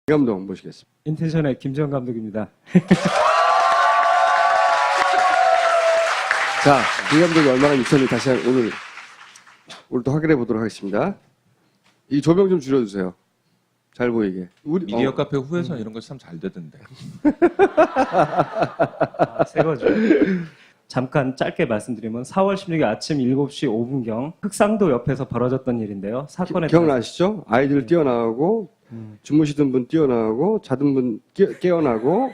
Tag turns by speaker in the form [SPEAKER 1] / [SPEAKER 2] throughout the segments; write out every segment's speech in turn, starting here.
[SPEAKER 1] 감독 모시겠습니다.
[SPEAKER 2] 인텐션의 김지현 감독입니다.
[SPEAKER 1] 자, 이 감독이 얼마나 미쳤는지 다시 오늘 또 확인해 보도록 하겠습니다. 이 조명 좀 줄여주세요. 잘 보이게.
[SPEAKER 3] 미디어 카페 후에서 이런 거 참 잘 되던데.
[SPEAKER 2] 새 거죠. 잠깐 짧게 말씀드리면 4월 16일 아침 7시 5분경 흑상도 옆에서 벌어졌던 일인데요. 사건에
[SPEAKER 1] 기억나시죠? 아이들 뛰어나오고 주무시던 분 뛰어나오고 자던 분 깨어나고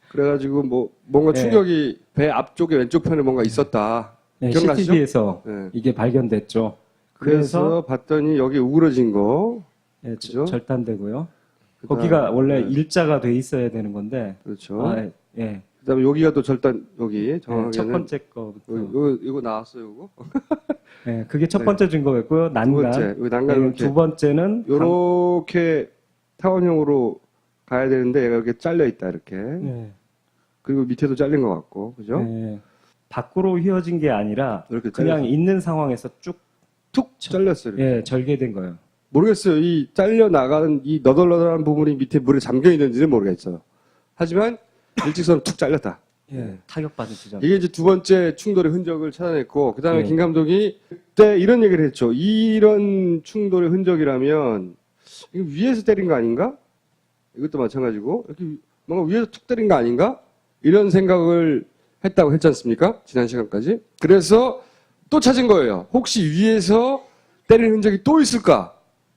[SPEAKER 1] 그래가지고 뭐 뭔가
[SPEAKER 2] 네.
[SPEAKER 1] 충격이 배 앞쪽에 왼쪽 편에 뭔가 있었다.
[SPEAKER 2] 네,
[SPEAKER 1] 기억나시죠?
[SPEAKER 2] CCTV에서
[SPEAKER 1] 네.
[SPEAKER 2] 이게 발견됐죠.
[SPEAKER 1] 그래서 봤더니 여기 우그러진 거.
[SPEAKER 2] 예,
[SPEAKER 1] 그죠?
[SPEAKER 2] 절단되고요.
[SPEAKER 1] 그다음-
[SPEAKER 2] 거기가 원래
[SPEAKER 1] 네.
[SPEAKER 2] 일자가 돼 있어야 되는 건데,
[SPEAKER 1] 그렇죠.
[SPEAKER 2] 아, 예,
[SPEAKER 1] 그다음에 여기가 또 절단 여기 정확하게는
[SPEAKER 2] 첫 번째 거부터.
[SPEAKER 1] 이거 나왔어요, 이거.
[SPEAKER 2] 예, 그게 첫
[SPEAKER 1] 네.
[SPEAKER 2] 번째 증거였고요.
[SPEAKER 1] 두
[SPEAKER 2] 난간.
[SPEAKER 1] 번째, 여기 난간
[SPEAKER 2] 예,
[SPEAKER 1] 이렇게
[SPEAKER 2] 두 번째는
[SPEAKER 1] 요렇게 타원형으로 가야 되는데 얘가 이렇게 잘려 있다 이렇게.
[SPEAKER 2] 예,
[SPEAKER 1] 그리고 밑에도 잘린 것 같고, 그죠?
[SPEAKER 2] 예, 밖으로 휘어진 게 아니라
[SPEAKER 1] 이렇게
[SPEAKER 2] 그냥
[SPEAKER 1] 잘려서
[SPEAKER 2] 있는 상황에서 쭉
[SPEAKER 1] 툭 잘렸어요. 이렇게.
[SPEAKER 2] 예, 절개된 거예요.
[SPEAKER 1] 모르겠어요. 이 잘려 나가는 이 너덜너덜한 부분이 밑에 물에 잠겨 있는지는 모르겠어요. 하지만 일직선으로 툭 잘렸다.
[SPEAKER 2] 예, 타격받은 지점.
[SPEAKER 1] 이게 이제 두 번째 충돌의 흔적을 찾아냈고, 그 다음에
[SPEAKER 2] 네.
[SPEAKER 1] 김 감독이 그때 이런 얘기를 했죠. 이런 충돌의 흔적이라면 이거 위에서 때린 거 아닌가? 이것도 마찬가지고 이렇게 뭔가 위에서 툭 때린 거 아닌가? 이런 생각을 했다고 했지 않습니까? 지난 시간까지. 그래서 또 찾은 거예요. 혹시 위에서 때린 흔적이 또 있을까?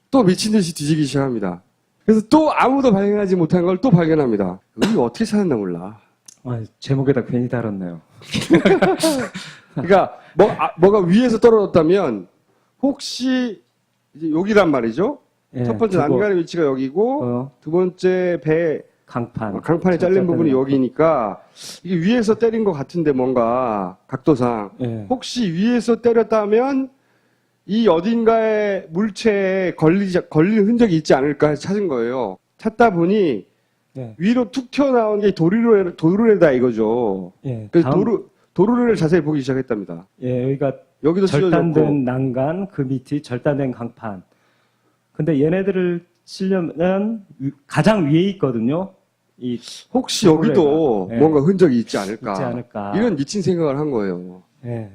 [SPEAKER 1] 또 미친 듯이 뒤지기 시작합니다. 그래서 또 아무도 발견하지 못한 걸 또 발견합니다. 이거 어떻게 찾았나 몰라.
[SPEAKER 2] 아, 제목에다 괜히 달았네요.
[SPEAKER 1] 그러니까 뭐가 위에서 떨어졌다면 혹시 이제 여기란 말이죠.
[SPEAKER 2] 예,
[SPEAKER 1] 첫 번째
[SPEAKER 2] 두고,
[SPEAKER 1] 난간의 위치가 여기고 두 번째 배 강판이 잘린 부분이 여기니까 이게 위에서 때린 것 같은데 뭔가 각도상
[SPEAKER 2] 예,
[SPEAKER 1] 혹시 위에서 때렸다면 이 어딘가에 물체에 걸린 흔적이 있지 않을까 해서 찾은 거예요. 찾다 보니
[SPEAKER 2] 예,
[SPEAKER 1] 위로 툭 튀어나온 게 도르래다 이거죠.
[SPEAKER 2] 예.
[SPEAKER 1] 그래서
[SPEAKER 2] 다음,
[SPEAKER 1] 도르래를 자세히 보기 시작했답니다.
[SPEAKER 2] 예, 여기가
[SPEAKER 1] 여기도
[SPEAKER 2] 절단된
[SPEAKER 1] 찢어졌고
[SPEAKER 2] 난간, 그 밑이 절단된 강판. 근데 얘네들을 치려면 가장 위에 있거든요. 이
[SPEAKER 1] 혹시 여기도
[SPEAKER 2] 예.
[SPEAKER 1] 뭔가 흔적이 있지 않을까.
[SPEAKER 2] 있지 않을까.
[SPEAKER 1] 이런 미친 생각을 한 거예요.
[SPEAKER 2] 예,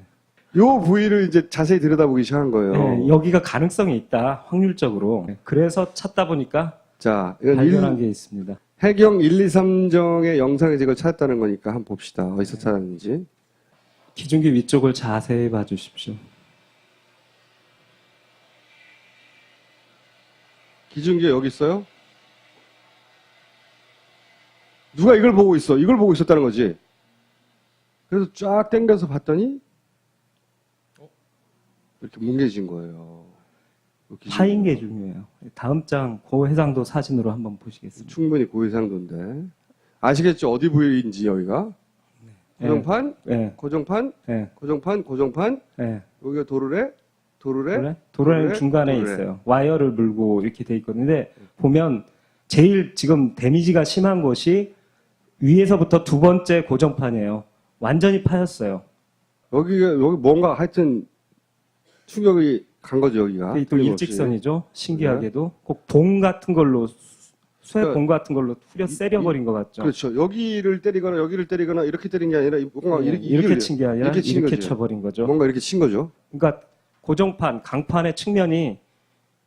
[SPEAKER 1] 요 부위를 이제 자세히 들여다보기 시작한 거예요.
[SPEAKER 2] 예, 여기가 가능성이 있다, 확률적으로. 예, 그래서 찾다 보니까
[SPEAKER 1] 자, 이건
[SPEAKER 2] 발견한 게 있습니다.
[SPEAKER 1] 해경 1, 2, 3정의 영상에서 이걸 찾았다는 거니까 한번 봅시다. 어디서 찾았는지.
[SPEAKER 2] 기중기 위쪽을 자세히 봐주십시오.
[SPEAKER 1] 기준기가 여기 있어요? 누가 이걸 보고 있어? 이걸 보고 있었다는 거지. 그래서 쫙 당겨서 봤더니 이렇게 뭉개진 거예요. 요 기준기가.
[SPEAKER 2] 파인 게 중요해요. 다음 장 고해상도 사진으로 한번 보시겠습니다.
[SPEAKER 1] 충분히 고해상도인데. 아시겠죠? 어디 부위인지 여기가? 고정판,
[SPEAKER 2] 예,
[SPEAKER 1] 고정판,
[SPEAKER 2] 예,
[SPEAKER 1] 고정판, 고정판.
[SPEAKER 2] 예.
[SPEAKER 1] 여기가 도르래, 도르래.
[SPEAKER 2] 도로는 중간에
[SPEAKER 1] 도르래.
[SPEAKER 2] 있어요. 와이어를 물고 이렇게 돼 있거든요. 근데 보면 제일 지금 데미지가 심한 곳이 위에서부터 두 번째 고정판이에요. 완전히 파였어요.
[SPEAKER 1] 여기 뭔가 하여튼 충격이 간 거죠, 여기가.
[SPEAKER 2] 또
[SPEAKER 1] 틀림없이.
[SPEAKER 2] 일직선이죠. 신기하게도 꼭 봉 같은 걸로
[SPEAKER 1] 그러니까
[SPEAKER 2] 쇠봉 같은 걸로 후려 세려버린 것 같죠.
[SPEAKER 1] 그렇죠. 여기를 때리거나 여기를 때리거나 이렇게 때린 게 아니라 뭔가
[SPEAKER 2] 예, 이렇게 친 게 아니라
[SPEAKER 1] 이렇게 친
[SPEAKER 2] 이렇게
[SPEAKER 1] 거죠.
[SPEAKER 2] 쳐버린 거죠.
[SPEAKER 1] 뭔가 이렇게 친 거죠.
[SPEAKER 2] 그러니까 고정판, 강판의 측면이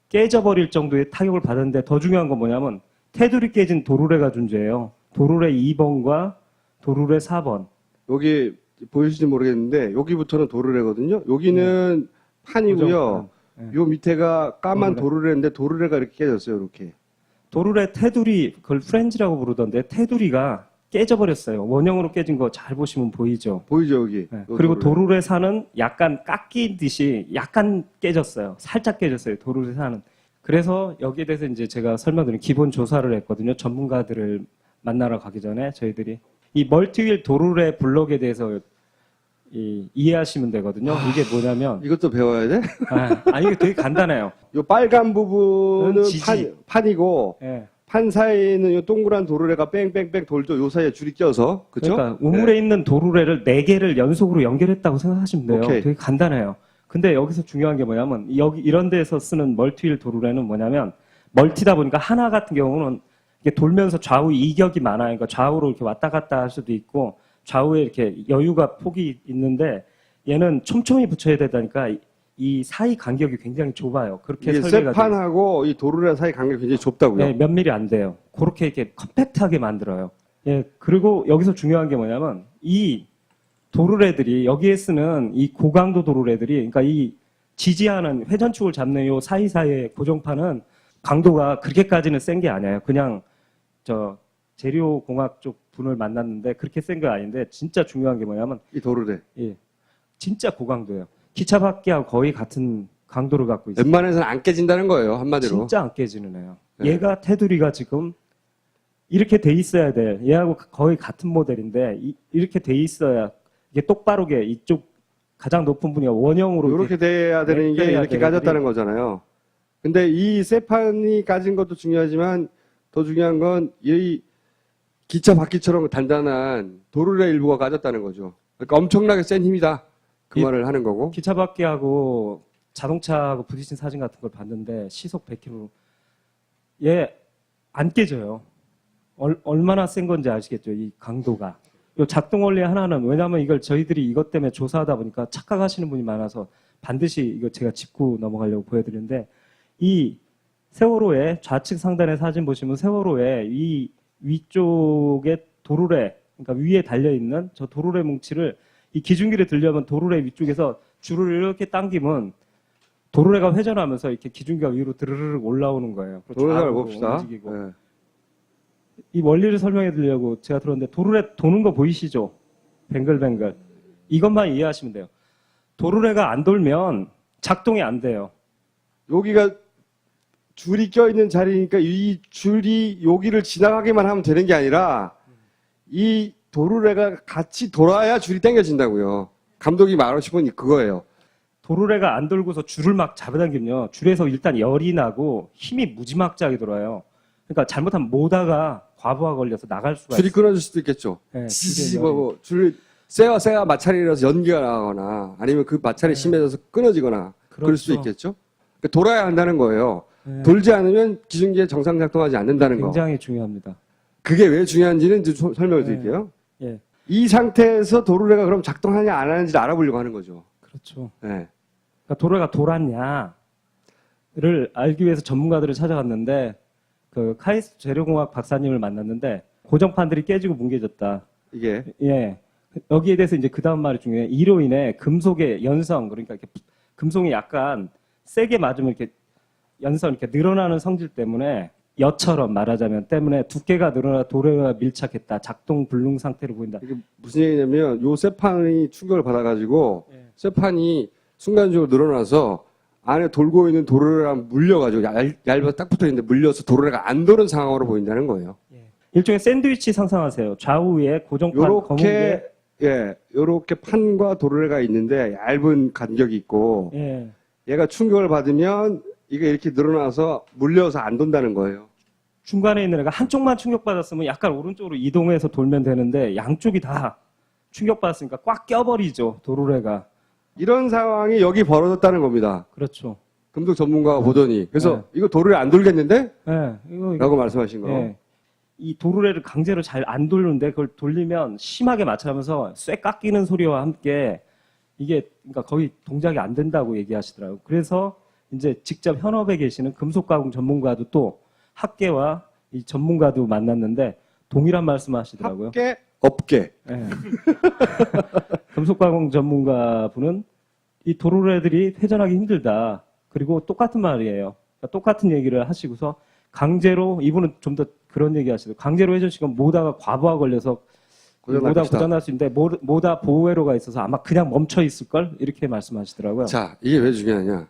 [SPEAKER 2] 깨져버릴 정도의 타격을 받았는데 더 중요한 건 뭐냐면 테두리 깨진 도르래가 존재해요. 도르래 2번과 도르래 4번.
[SPEAKER 1] 여기 보이실지 모르겠는데 여기부터는 도르래거든요. 여기는 판이고요.
[SPEAKER 2] 고정판.
[SPEAKER 1] 요 밑에가 까만
[SPEAKER 2] 도르래.
[SPEAKER 1] 도르래인데 도르래가 이렇게 깨졌어요. 이렇게.
[SPEAKER 2] 도르래 테두리, 그걸 프렌즈라고 부르던데 테두리가 깨져버렸어요. 원형으로 깨진 거 잘 보시면 보이죠.
[SPEAKER 1] 보이죠, 여기.
[SPEAKER 2] 네.
[SPEAKER 1] 요
[SPEAKER 2] 그리고
[SPEAKER 1] 도르래.
[SPEAKER 2] 도르래 산은 약간 깎인 듯이 약간 깨졌어요. 살짝 깨졌어요. 도르래 산은. 그래서 여기에 대해서 이제 제가 설명드린 기본 조사를 했거든요. 전문가들을 만나러 가기 전에 저희들이 이 멀티휠 도르래 블럭에 대해서 이해하시면 되거든요. 이게 뭐냐면
[SPEAKER 1] 이것도 배워야 돼?
[SPEAKER 2] 이게 되게 간단해요.
[SPEAKER 1] 요 빨간 부분은
[SPEAKER 2] 지지.
[SPEAKER 1] 판이고
[SPEAKER 2] 예.
[SPEAKER 1] 판 사이에 있는 요 동그란 도르래가 뺑뺑뺑 돌죠. 요 사이에 줄이 껴서. 그렇죠?
[SPEAKER 2] 그러니까 우물에 있는 도르래를 4개를 연속으로 연결했다고 생각하시면 돼요.
[SPEAKER 1] 오케이.
[SPEAKER 2] 되게 간단해요. 근데 여기서 중요한 게 뭐냐면 여기 이런 데서 쓰는 멀티휠 도르래는 뭐냐면 멀티다 보니까 하나 같은 경우는 이게 돌면서 좌우 이격이 많아요. 그러니까 좌우로 이렇게 왔다 갔다 할 수도 있고 좌우에 이렇게 여유가 폭이 있는데 얘는 촘촘히 붙여야 되다니까 이 사이 간격이 굉장히 좁아요. 그렇게
[SPEAKER 1] 이게
[SPEAKER 2] 설계가 돼 있어요.
[SPEAKER 1] 쇠판하고 이 도르래 사이 간격이 굉장히 좁다고요.
[SPEAKER 2] 네, 몇 미리 안 돼요. 그렇게 이렇게 컴팩트하게 만들어요. 예, 그리고 여기서 중요한 게 뭐냐면 이 도르래들이 여기에 쓰는 이 고강도 도르래들이 그러니까 이 지지하는 회전축을 잡는 요 사이사이의 고정판은 강도가 그렇게까지는 센 게 아니에요. 그냥 저 재료공학 쪽 분을 만났는데 그렇게 센 게 아닌데 진짜 중요한 게 뭐냐면
[SPEAKER 1] 이 도르래.
[SPEAKER 2] 예, 진짜 고강도예요. 기차 바퀴하고 거의 같은 강도를 갖고 있어요.
[SPEAKER 1] 웬만해서는 안 깨진다는 거예요, 한마디로.
[SPEAKER 2] 진짜 안 깨지는 애요.
[SPEAKER 1] 네.
[SPEAKER 2] 얘가 테두리가 지금 이렇게 돼 있어야 돼. 얘하고 거의 같은 모델인데 이렇게 돼 있어야 이게 똑바르게 이쪽 가장 높은 분이 원형으로
[SPEAKER 1] 이렇게 돼야 되는 게
[SPEAKER 2] 빼야
[SPEAKER 1] 이렇게
[SPEAKER 2] 되는
[SPEAKER 1] 까졌다는 거잖아요. 근데 이 쇠판이 까진 것도 중요하지만 더 중요한 건 이 기차 바퀴처럼 단단한 도르래 일부가 까졌다는 거죠. 그러니까 엄청나게 센 힘이다. 그
[SPEAKER 2] 이-
[SPEAKER 1] 말을 하는 거고.
[SPEAKER 2] 기차 바퀴하고 자동차하고 부딪힌 사진 같은 걸 봤는데 시속 100km 얘 안 깨져요. 얼마나 센 건지 아시겠죠? 이 강도가. 요 작동 원리 하나는 왜냐하면 이걸 저희들이 이것 때문에 조사하다 보니까 착각하시는 분이 많아서 반드시 이거 제가 짚고 넘어가려고 보여드리는데 이 세월호의 좌측 상단의 사진 보시면 세월호의 이 위쪽에 도르래 그러니까 위에 달려 있는 저 도르래 뭉치를 이 기중기를 들려면 도르래 위쪽에서 줄을 이렇게 당기면 도르래가 회전하면서 이렇게 기중기가 위로 드르르륵 올라오는 거예요. 그리고
[SPEAKER 1] 도르래를
[SPEAKER 2] 좌우로
[SPEAKER 1] 봅시다.
[SPEAKER 2] 움직이고.
[SPEAKER 1] 네.
[SPEAKER 2] 이 원리를 설명해 드리려고 제가 들었는데 도르래 도는 거 보이시죠? 뱅글뱅글. 이것만 이해하시면 돼요. 도르래가 안 돌면 작동이 안 돼요.
[SPEAKER 1] 여기가 줄이 껴있는 자리니까 이 줄이 여기를 지나가기만 하면 되는 게 아니라 이 도르래가 같이 돌아야 줄이 당겨진다고요. 감독이 말하고 싶은 게 그거예요.
[SPEAKER 2] 도르래가 안 돌고서 줄을 막 잡아당기면요. 줄에서 일단 열이 나고 힘이 무지막지하게 돌아요. 그러니까 잘못하면 모다가 과부하 걸려서 나갈 수가
[SPEAKER 1] 줄이
[SPEAKER 2] 있어요.
[SPEAKER 1] 끊어질 수도 있겠죠.
[SPEAKER 2] 네,
[SPEAKER 1] 지지
[SPEAKER 2] 줄에 열이.
[SPEAKER 1] 뭐 줄 쇠와 쇠가 마찰이라서 연기가 나거나 아니면 그 마찰이 심해져서 끊어지거나 그럴 수도
[SPEAKER 2] 그렇죠.
[SPEAKER 1] 있겠죠. 그러니까 돌아야 한다는 거예요.
[SPEAKER 2] 네,
[SPEAKER 1] 돌지 않으면 기중기에 정상 작동하지 않는다는 거.
[SPEAKER 2] 굉장히 중요합니다.
[SPEAKER 1] 그게 왜 중요한지는 이제 설명을 드릴게요.
[SPEAKER 2] 예,
[SPEAKER 1] 이 상태에서 도르래가 그럼 작동하냐 안 하는지를 알아보려고 하는 거죠.
[SPEAKER 2] 그렇죠.
[SPEAKER 1] 네.
[SPEAKER 2] 그러니까 도르래가 돌았냐를 알기 위해서 전문가들을 찾아갔는데 그 카이스트 재료공학 박사님을 만났는데 고정판들이 깨지고 뭉개졌다.
[SPEAKER 1] 이게
[SPEAKER 2] 예. 여기에 대해서 이제 그 다음 말이 중요해요. 이로 인해 금속의 연성, 그러니까 이렇게 금속이 약간 세게 맞으면 이렇게 연성, 이렇게 늘어나는 성질 때문에 여처럼 말하자면 때문에 두께가 늘어나 도래와 밀착했다. 작동 불능 상태로 보인다.
[SPEAKER 1] 이게 무슨 얘기냐면 요 쇠판이 충격을 받아가지고
[SPEAKER 2] 예.
[SPEAKER 1] 쇠판이 순간적으로 늘어나서 안에 돌고 있는 도르래랑 물려가지고 얇아서 딱 붙어있는데 물려서 도르래가 안 도는 상황으로 보인다는 거예요.
[SPEAKER 2] 일종의 샌드위치 상상하세요. 좌우에 고정판 검은 게
[SPEAKER 1] 요렇게 판과 도르래가 있는데 얇은 간격이 있고
[SPEAKER 2] 예.
[SPEAKER 1] 얘가 충격을 받으면 이게 이렇게 늘어나서 물려서 안 돈다는 거예요.
[SPEAKER 2] 중간에 있는 애가 한쪽만 충격받았으면 약간 오른쪽으로 이동해서 돌면 되는데 양쪽이 다 충격받았으니까 꽉 껴버리죠. 도르래가.
[SPEAKER 1] 이런 상황이 여기 벌어졌다는 겁니다.
[SPEAKER 2] 그렇죠.
[SPEAKER 1] 금속 전문가가 보더니 그래서
[SPEAKER 2] 네.
[SPEAKER 1] 이거 도르래 안 돌겠는데?
[SPEAKER 2] 예. 이거
[SPEAKER 1] 라고 말씀하신 거.
[SPEAKER 2] 예. 이 도르래를 강제로 잘 안 돌리는데 그걸 돌리면 심하게 마찰하면서 쇠 깎이는 소리와 함께 이게 그러니까 거의 동작이 안 된다고 얘기하시더라고요. 그래서 이제 직접 현업에 계시는 금속 가공 전문가도 또 학계와 이 전문가도 만났는데 동일한 말씀하시더라고요.
[SPEAKER 1] 합계, 업계.
[SPEAKER 2] 예. 금속 가공 전문가 분은 이 도르래들이 회전하기 힘들다. 그리고 똑같은 말이에요. 그러니까 똑같은 얘기를 하시고서 강제로 이분은 좀 더 그런 얘기 하시더라고요. 강제로 회전시키면 모다가 과부하 걸려서
[SPEAKER 1] 고장날
[SPEAKER 2] 모다
[SPEAKER 1] 것이다.
[SPEAKER 2] 고장날 수 있는데 모다 보호회로가 있어서 아마 그냥 멈춰 있을걸? 이렇게 말씀하시더라고요.
[SPEAKER 1] 자, 이게 왜 중요하냐?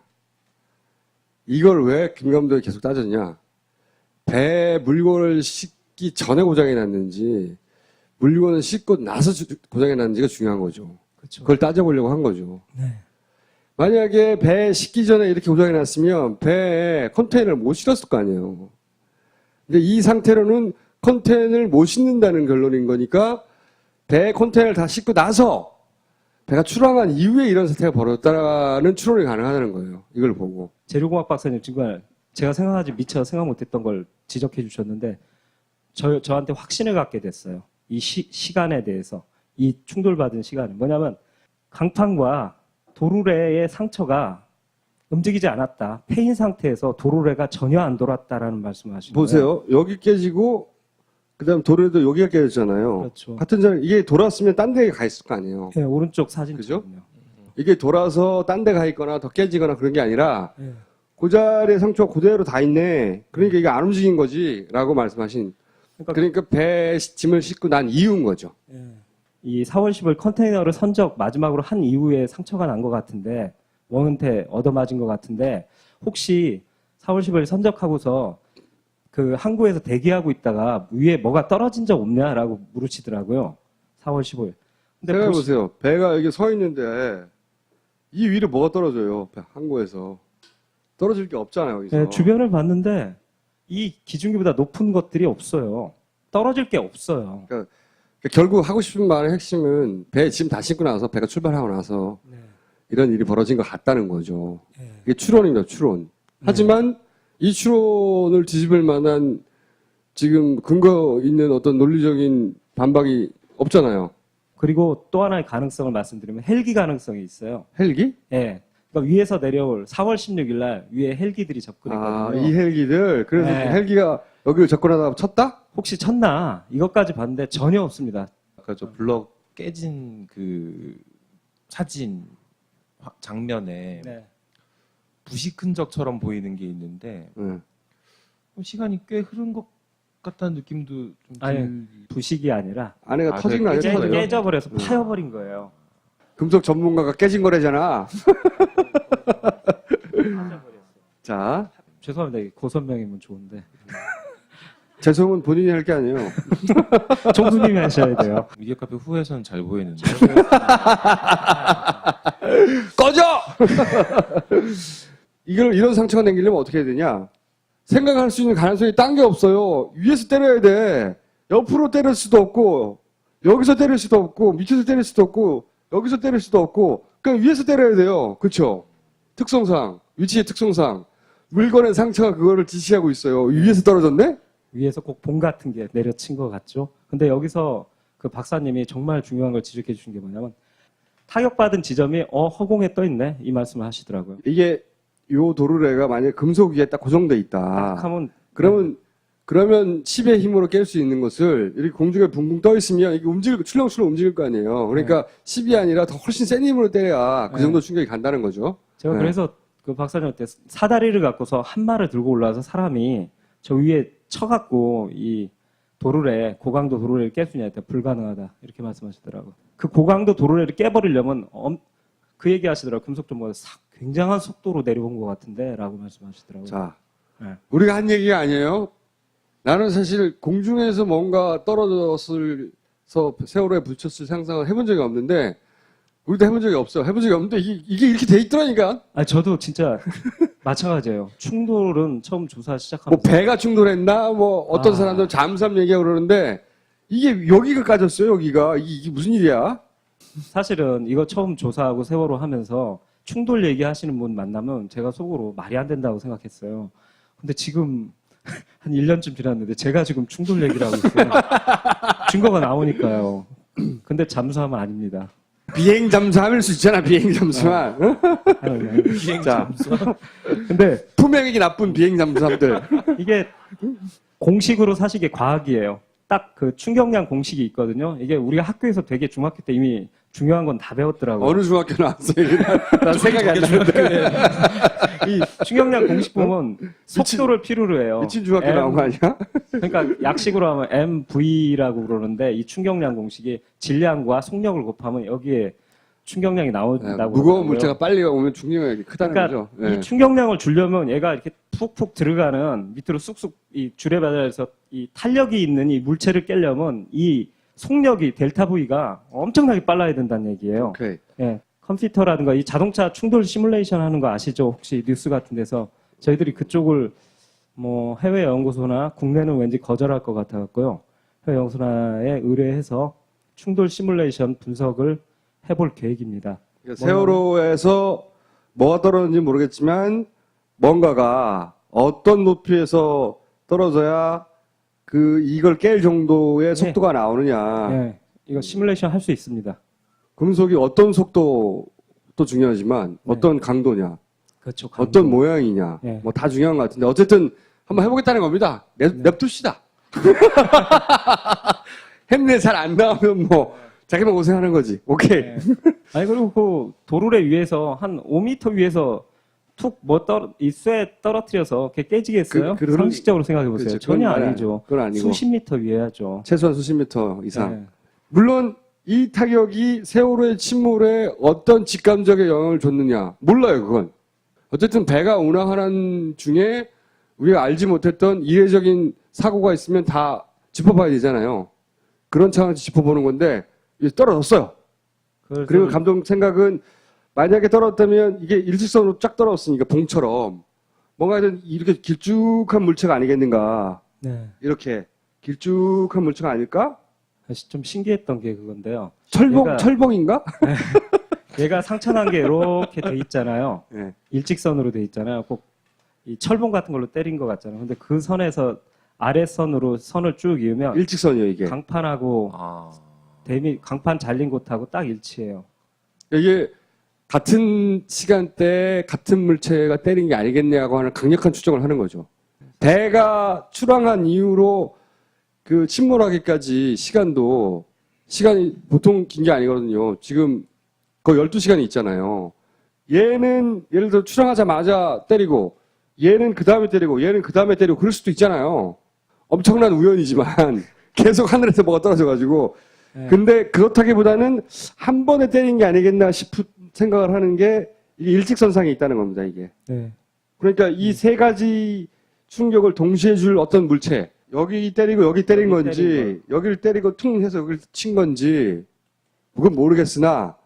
[SPEAKER 1] 이걸 왜 김 감독이 계속 따졌냐? 배에 물건을 싣기 전에 고장이 났는지, 물건을 싣고 나서 고장이 났는지가 중요한 거죠.
[SPEAKER 2] 그렇죠.
[SPEAKER 1] 그걸 따져보려고 한 거죠.
[SPEAKER 2] 네.
[SPEAKER 1] 만약에 배에 싣기 전에 이렇게 고장이 났으면 배에 컨테이너를 못 실었을 거 아니에요. 근데 이 상태로는 컨테이너를 못 싣는다는 결론인 거니까 배에 컨테이너를 다 싣고 나서 배가 출항한 이후에 이런 사태가 벌어졌다는 추론이 가능하다는 거예요. 이걸 보고.
[SPEAKER 2] 재료공학 박사님 정말 제가 생각하지 미처 생각 못했던 걸 지적해 주셨는데 저한테 확신을 갖게 됐어요. 이 시간에 대해서. 이 충돌받은 시간은 뭐냐면 강판과 도르래의 상처가 움직이지 않았다. 패인 상태에서 도르래가 전혀 안 돌았다라는 말씀을 하시는 거예요.
[SPEAKER 1] 보세요. 여기 깨지고 그다음 도로에도 여기가 깨졌잖아요.
[SPEAKER 2] 그렇죠.
[SPEAKER 1] 같은 자리 이게 돌았으면 딴 데에 가 있을 거 아니에요.
[SPEAKER 2] 네, 오른쪽 사진
[SPEAKER 1] 그죠?
[SPEAKER 2] 찍은요.
[SPEAKER 1] 이게 돌아서 딴 데 가 있거나 더 깨지거나 그런 게 아니라
[SPEAKER 2] 네.
[SPEAKER 1] 그 자리에 상처가 그대로 다 있네. 그러니까 이게 안 움직인 거지라고 말씀하신. 그러니까 배에 짐을 싣고 난 이유인 거죠.
[SPEAKER 2] 이 4월 10일 컨테이너를 선적 마지막으로 한 이후에 상처가 난 것 같은데 원은퇴 얻어맞은 것 같은데 혹시 4월 10일 선적하고서 그 항구에서 대기하고 있다가 위에 뭐가 떨어진 적 없냐라고 물으시더라고요. 4월 15일. 근데
[SPEAKER 1] 생각해 보세요. 배가 여기 서 있는데 이 위로 뭐가 떨어져요? 배 항구에서 떨어질 게 없잖아요. 여기서.
[SPEAKER 2] 네, 주변을 봤는데 이 기준기보다 높은 것들이 없어요. 떨어질 게 없어요.
[SPEAKER 1] 그러니까 결국 하고 싶은 말의 핵심은 배 짐 다 싣고 나서 배가 출발하고 나서
[SPEAKER 2] 네.
[SPEAKER 1] 이런 일이 벌어진 것 같다는 거죠.
[SPEAKER 2] 네.
[SPEAKER 1] 이게 추론입니다. 추론. 하지만 이 추론을 뒤집을 만한 지금 근거 있는 어떤 논리적인 반박이 없잖아요.
[SPEAKER 2] 그리고 또 하나의 가능성을 말씀드리면 헬기 가능성이 있어요.
[SPEAKER 1] 헬기?
[SPEAKER 2] 예. 그러니까 위에서 내려올 4월 16일 날 위에 헬기들이 접근했거든요.
[SPEAKER 1] 이 헬기들. 그래서
[SPEAKER 2] 네.
[SPEAKER 1] 그 헬기가 여기를 접근하다가 쳤다?
[SPEAKER 2] 혹시 쳤나? 이것까지 봤는데 전혀 없습니다.
[SPEAKER 3] 아까 저 블럭 깨진 그 사진 장면에
[SPEAKER 2] 네.
[SPEAKER 3] 부식 흔적처럼 보이는 게 있는데
[SPEAKER 1] 네.
[SPEAKER 3] 시간이 꽤 흐른 것 같다는 느낌도 좀
[SPEAKER 2] 아니, 부식이 아니라
[SPEAKER 1] 안에가
[SPEAKER 3] 아,
[SPEAKER 1] 터진 거 아니에요?
[SPEAKER 3] 깨진 거예요?
[SPEAKER 2] 깨져버려서 파여버린 거예요.
[SPEAKER 1] 금속 전문가가 깨진 거래잖아. 자,
[SPEAKER 2] 죄송합니다. 고선명이면 좋은데.
[SPEAKER 1] 재성은 본인이 할 게 아니에요.
[SPEAKER 2] 총수님이 하셔야 돼요.
[SPEAKER 3] 미디어 카페 후에서는 잘 보이는데
[SPEAKER 1] 꺼져! 이런 상처가 생기려면 어떻게 해야 되냐? 생각할 수 있는 가능성이 딴 게 없어요. 위에서 때려야 돼. 옆으로 때릴 수도 없고, 여기서 때릴 수도 없고, 밑에서 때릴 수도 없고, 여기서 때릴 수도 없고, 그냥 위에서 때려야 돼요. 그쵸? 특성상, 위치의 특성상. 물건의 상처가 그거를 지시하고 있어요. 위에서 떨어졌네?
[SPEAKER 2] 위에서 꼭 봉 같은 게 내려친 것 같죠. 근데 여기서 그 박사님이 정말 중요한 걸 지적해 주신 게 뭐냐면 타격받은 지점이 허공에 떠 있네 이 말씀을 하시더라고요.
[SPEAKER 1] 이게 요 도르래가 만약에 금속 위에 딱 고정돼 있다.
[SPEAKER 2] 딱 하면
[SPEAKER 1] 그러면 10의 힘으로 깰 수 있는 것을 이렇게 공중에 붕붕 떠 있으면 이게 출렁출렁 움직일 거 아니에요. 그러니까 10이 아니라 더 훨씬 센 힘으로 때려야 그
[SPEAKER 2] 네.
[SPEAKER 1] 정도 충격이 간다는 거죠.
[SPEAKER 2] 제가
[SPEAKER 1] 네.
[SPEAKER 2] 그래서 그 박사님한테 사다리를 갖고서 한 말을 들고 올라와서 사람이 저 위에 쳐갖고 이 도르래 고강도 도르래를 깰 수 있냐 했더니 불가능하다 이렇게 말씀하시더라고요. 그 고강도 도르래를 깨버리려면 그 얘기하시더라고요. 금속 전문가 굉장한 속도로 내려온 것 같은데라고 말씀하시더라고요.
[SPEAKER 1] 자,
[SPEAKER 2] 네.
[SPEAKER 1] 우리가 한 얘기가 아니에요. 나는 사실 공중에서 뭔가 떨어져서 세월호에 부딪혔을 상상을 해본 적이 없는데 우리도 해본 적이 없어. 해본 적이 없는데 이게 이렇게 돼 있더라니까.
[SPEAKER 2] 저도 진짜 마찬가지예요. 충돌은 처음 조사
[SPEAKER 1] 뭐
[SPEAKER 2] 시작하면서
[SPEAKER 1] 배가 충돌했나 뭐 어떤 사람들은 잠수함 얘기하고 그러는데 이게 여기가 까졌어요. 여기가 이게 무슨 일이야?
[SPEAKER 2] 사실은 이거 처음 조사하고 세월호 하면서 충돌 얘기하시는 분 만나면 제가 속으로 말이 안 된다고 생각했어요. 근데 지금 한 1년쯤 지났는데 제가 지금 충돌 얘기를 하고 있어요. 증거가 나오니까요. 근데 잠수함은 아닙니다.
[SPEAKER 1] 비행 잠수함일 수 있잖아. 비행 잠수함. 응?
[SPEAKER 3] 비행
[SPEAKER 1] 자.
[SPEAKER 3] 잠수
[SPEAKER 2] 근데
[SPEAKER 1] 품행이 나쁜 비행 잠수함들.
[SPEAKER 2] 이게 공식으로 사실 이게 과학이에요. 딱 그 충격량 공식이 있거든요. 이게 우리가 학교에서 되게 중학교 때 이미 중요한 건 다 배웠더라고요.
[SPEAKER 1] 어느 중학교 나왔어? 난 생각이 안 나는데.
[SPEAKER 2] 이 충격량 공식 보면 속도를 필요로 해요.
[SPEAKER 1] 미친 중학교 나온 거 아니야?
[SPEAKER 2] 그러니까 약식으로 하면 MV라고 그러는데 이 충격량 공식이 질량과 속력을 곱하면 여기에 충격량이 나온다고.
[SPEAKER 1] 무거운
[SPEAKER 2] 그러더라고요.
[SPEAKER 1] 물체가 빨리 오면 중력이 크다는
[SPEAKER 2] 그러니까
[SPEAKER 1] 거죠. 네.
[SPEAKER 2] 이 충격량을 주려면 얘가 이렇게 푹푹 들어가는 밑으로 쑥쑥 이 줄에 받아서 이 탄력이 있는 이 물체를 깨려면 이 속력이 델타 V가 엄청나게 빨라야 된다는 얘기예요.
[SPEAKER 1] 오케이.
[SPEAKER 2] 예. 컴퓨터라든가 이 자동차 충돌 시뮬레이션 하는 거 아시죠? 혹시 뉴스 같은 데서 저희들이 그쪽을 뭐 해외 연구소나 국내는 왠지 거절할 것 같아 갖고요. 해외 연구소나에 의뢰해서 충돌 시뮬레이션 분석을 해볼 계획입니다.
[SPEAKER 1] 그러니까 세월호에서 뭐가 떨어졌는지 모르겠지만 뭔가가 어떤 높이에서 떨어져야 이걸 깰 정도의
[SPEAKER 2] 네.
[SPEAKER 1] 속도가 나오느냐.
[SPEAKER 2] 네, 이거 시뮬레이션 할 수 있습니다.
[SPEAKER 1] 금속이 어떤 속도도 중요하지만
[SPEAKER 2] 네.
[SPEAKER 1] 어떤 강도냐,
[SPEAKER 2] 그렇죠.
[SPEAKER 1] 어떤 모양이냐,
[SPEAKER 2] 네.
[SPEAKER 1] 뭐 다 중요한 것 같은데 어쨌든 한번 해보겠다는 겁니다. 냅둡시다. 햄내 잘 안 나오면 뭐 자기만 고생하는 거지. 오케이.
[SPEAKER 2] 네. 아니 그리고 그 도르래 위에서 한 5m 위에서 이 쇠 떨어뜨려서 걔 깨지겠어요?
[SPEAKER 1] 그런-
[SPEAKER 2] 상식적으로 생각해 보세요.
[SPEAKER 1] 그렇죠.
[SPEAKER 2] 전혀
[SPEAKER 1] 그건
[SPEAKER 2] 아니죠.
[SPEAKER 1] 그건 아니고
[SPEAKER 2] 수십 미터 위에 하죠.
[SPEAKER 1] 최소한 수십 미터 이상.
[SPEAKER 2] 네.
[SPEAKER 1] 물론 이 타격이 세월호의 침몰에 어떤 직감적인 영향을 줬느냐 몰라요. 그건 어쨌든 배가 운항하는 중에 우리가 알지 못했던 이례적인 사고가 있으면 다 짚어봐야 되잖아요. 그런 차원에서 짚어보는 건데 이게 떨어졌어요. 그리고 감독 생각은 만약에 떨어졌다면 이게 일직선으로 쫙 떨어졌으니까 봉처럼 뭔가 이렇게 길쭉한 물체가 아니겠는가.
[SPEAKER 2] 네.
[SPEAKER 1] 이렇게 길쭉한 물체가 아닐까?
[SPEAKER 2] 사실 좀 신기했던 게 그건데요.
[SPEAKER 1] 철봉인가?
[SPEAKER 2] 얘가 상처난 게 이렇게 돼 있잖아요.
[SPEAKER 1] 네.
[SPEAKER 2] 일직선으로 돼 있잖아요. 꼭 이 철봉 같은 걸로 때린 것 같잖아요. 근데 그 선에서 아랫선으로 선을 쭉 이으면
[SPEAKER 1] 일직선이에요, 이게.
[SPEAKER 2] 강판하고 강판 잘린 곳하고 딱 일치해요.
[SPEAKER 1] 이게 같은 시간대에 같은 물체가 때린 게 아니겠냐고 하는 강력한 추정을 하는 거죠. 배가 출항한 이후로 그 침몰하기까지 시간이 보통 긴 게 아니거든요. 지금 거의 12시간이 있잖아요. 얘는 예를 들어 출항하자마자 때리고 얘는 그 다음에 때리고 얘는 그 다음에 때리고 그럴 수도 있잖아요. 엄청난 우연이지만 계속 하늘에서 뭐가 떨어져가지고
[SPEAKER 2] 네.
[SPEAKER 1] 근데 그렇다기보다는 한 번에 때린 게 아니겠나 싶은 생각을 하는 게 이게 일직선상에 있다는 겁니다, 이게.
[SPEAKER 2] 네.
[SPEAKER 1] 그러니까 이 세 가지 충격을 동시에 줄 어떤 물체, 여기 때리고 여기 때린
[SPEAKER 2] 여기
[SPEAKER 1] 건지,
[SPEAKER 2] 때린
[SPEAKER 1] 여기를 때리고 퉁 해서 여기를 친 건지, 그건 모르겠으나,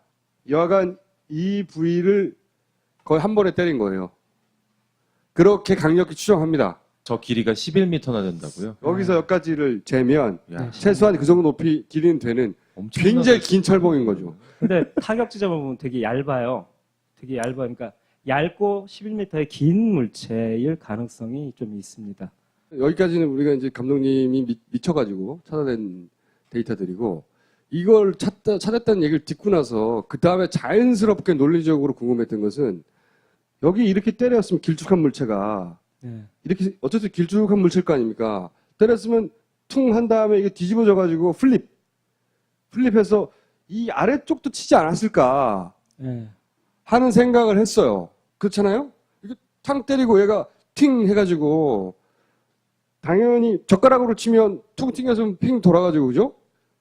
[SPEAKER 1] 여하간 이 부위를 거의 한 번에 때린 거예요. 그렇게 강력히 추정합니다.
[SPEAKER 3] 저 길이가 11m나 된다고요?
[SPEAKER 1] 여기서 여기까지를 재면,
[SPEAKER 3] 야,
[SPEAKER 1] 최소한 그 정도 높이 길이는 되는
[SPEAKER 3] 엄청나게
[SPEAKER 1] 굉장히 긴 철봉인 거죠.
[SPEAKER 2] 근데 타격 지점을 보면 되게 얇아요. 되게 얇아요. 그러니까 얇고 11m의 긴 물체일 가능성이 좀 있습니다.
[SPEAKER 1] 여기까지는 우리가 이제 감독님이 미쳐가지고 찾아낸 데이터들이고, 이걸 찾았다는 얘기를 듣고 나서, 그 다음에 자연스럽게 논리적으로 궁금했던 것은, 여기 이렇게 때렸으면 길쭉한 물체가,
[SPEAKER 2] 네.
[SPEAKER 1] 이렇게, 어쨌든 길쭉한 물체일 거 아닙니까? 때렸으면 퉁 한 다음에 이게 뒤집어져가지고 플립해서 이 아래쪽도 치지 않았을까
[SPEAKER 2] 네.
[SPEAKER 1] 하는 생각을 했어요. 그렇잖아요? 이게 탕 때리고 얘가 팅 해가지고, 당연히 젓가락으로 치면 툭 튕겨서 핑 돌아가지고, 그죠?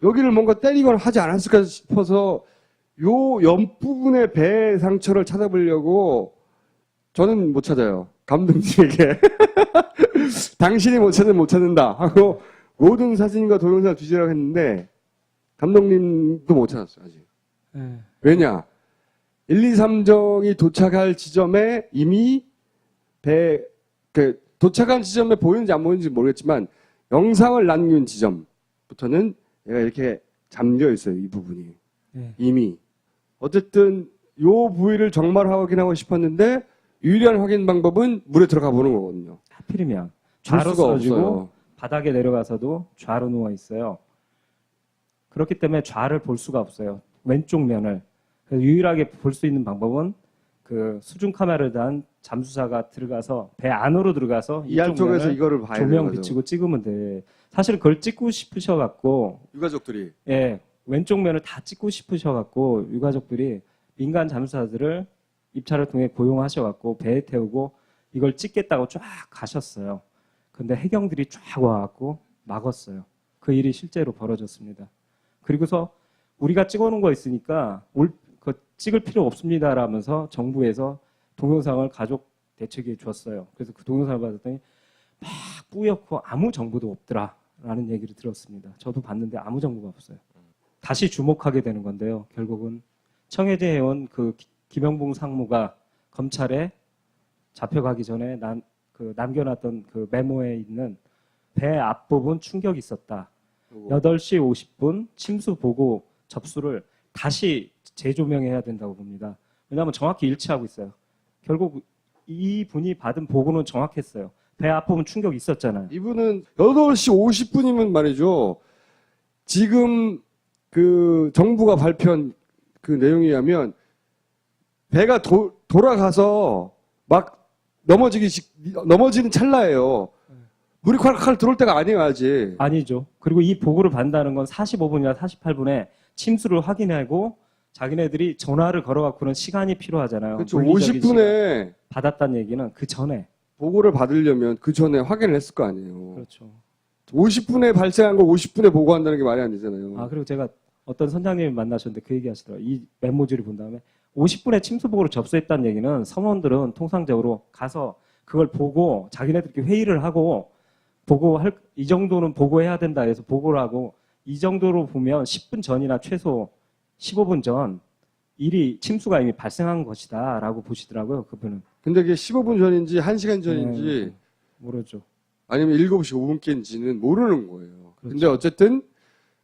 [SPEAKER 1] 여기를 뭔가 때리거나 하지 않았을까 싶어서 요 옆부분의 배 상처를 찾아보려고 저는 못 찾아요. 감독님에게. 당신이 못 찾는다 하고 모든 사진과 동영상을 뒤지라고 했는데 감독님도 못 찾았어요, 아직.
[SPEAKER 2] 네.
[SPEAKER 1] 왜냐? 1, 2, 3정이 도착할 지점에 이미 도착한 지점에 보이는지 안 보이는지 모르겠지만 영상을 남긴 지점부터는 얘가 이렇게 잠겨 있어요, 이 부분이.
[SPEAKER 2] 네.
[SPEAKER 1] 이미. 어쨌든 요 부위를 정말 확인하고 싶었는데 유일한 확인 방법은 물에 들어가 보는 거거든요.
[SPEAKER 2] 하필이면
[SPEAKER 1] 줄
[SPEAKER 2] 좌로
[SPEAKER 1] 수가
[SPEAKER 2] 쓰러지고
[SPEAKER 1] 없어요.
[SPEAKER 2] 바닥에 내려가서도 좌로 누워 있어요. 그렇기 때문에 좌를 볼 수가 없어요. 왼쪽 면을. 그래서 유일하게 볼 수 있는 방법은 그 수중 카메라를 단 잠수사가 들어가서 배 안으로 들어가서
[SPEAKER 1] 이 안쪽에서
[SPEAKER 2] 면을
[SPEAKER 1] 이거를 봐야 되는
[SPEAKER 2] 조명
[SPEAKER 1] 거죠.
[SPEAKER 2] 비치고 찍으면 돼. 사실 그걸 찍고 싶으셔갖고
[SPEAKER 1] 유가족들이.
[SPEAKER 2] 예, 왼쪽 면을 다 찍고 싶으셔갖고 유가족들이 민간 잠수사들을 입찰을 통해 고용하셔갖고 배에 태우고 이걸 찍겠다고 쫙 가셨어요. 근데 해경들이 쫙 와갖고 막았어요. 그 일이 실제로 벌어졌습니다. 그리고서 우리가 찍어놓은 거 있으니까 찍을 필요 없습니다라면서 정부에서 동영상을 가족 대책위에 줬어요. 그래서 그 동영상을 받았더니 막 뿌옇고 아무 정보도 없더라라는 얘기를 들었습니다. 저도 봤는데 아무 정보가 없어요. 다시 주목하게 되는 건데요. 결국은 청해제 해원 그 김영봉 상무가 검찰에 잡혀가기 전에 남겨놨던 그 메모에 있는 배 앞부분 충격이 있었다. 8시 50분 침수 보고 접수를 다시 재조명해야 된다고 봅니다. 왜냐하면 정확히 일치하고 있어요. 결국 이 분이 받은 보고는 정확했어요. 배 아프면 충격 있었잖아요.
[SPEAKER 1] 이분은 8시 50분이면 말이죠. 지금 그 정부가 발표한 그 내용에 의하면 배가 돌아가서 막 넘어지는 찰나예요. 물이 콸콸 들어올 때가 아니에요, 아직.
[SPEAKER 2] 아니죠. 그리고 이 보고를 받는다는 건 45분이나 48분에 침수를 확인하고 자기네들이 전화를 걸어갖고는 시간이 필요하잖아요.
[SPEAKER 1] 그렇죠.
[SPEAKER 2] 물리적인 시간.
[SPEAKER 1] 50분에
[SPEAKER 2] 받았다는 얘기는 그 전에.
[SPEAKER 1] 보고를 받으려면 그 전에 확인을 했을 거 아니에요.
[SPEAKER 2] 그렇죠.
[SPEAKER 1] 50분에 발생한 걸 50분에 보고한다는 게 말이 안 되잖아요.
[SPEAKER 2] 아, 그리고 제가 어떤 선장님을 만나셨는데 그 얘기 하시더라고요. 이 메모지를 본 다음에 50분에 침수 보고를 접수했다는 얘기는 선원들은 통상적으로 가서 그걸 보고 자기네들끼리 회의를 하고 이 정도는 보고해야 된다 해서 보고를 하고 이 정도로 보면 10분 전이나 최소 15분 전 침수가 이미 발생한 것이다 라고 보시더라고요. 그분은.
[SPEAKER 1] 근데 그게 15분 전인지 1시간 전인지
[SPEAKER 2] 모르죠.
[SPEAKER 1] 아니면 7시 5분께인지는 모르는 거예요.
[SPEAKER 2] 그렇죠.
[SPEAKER 1] 근데 어쨌든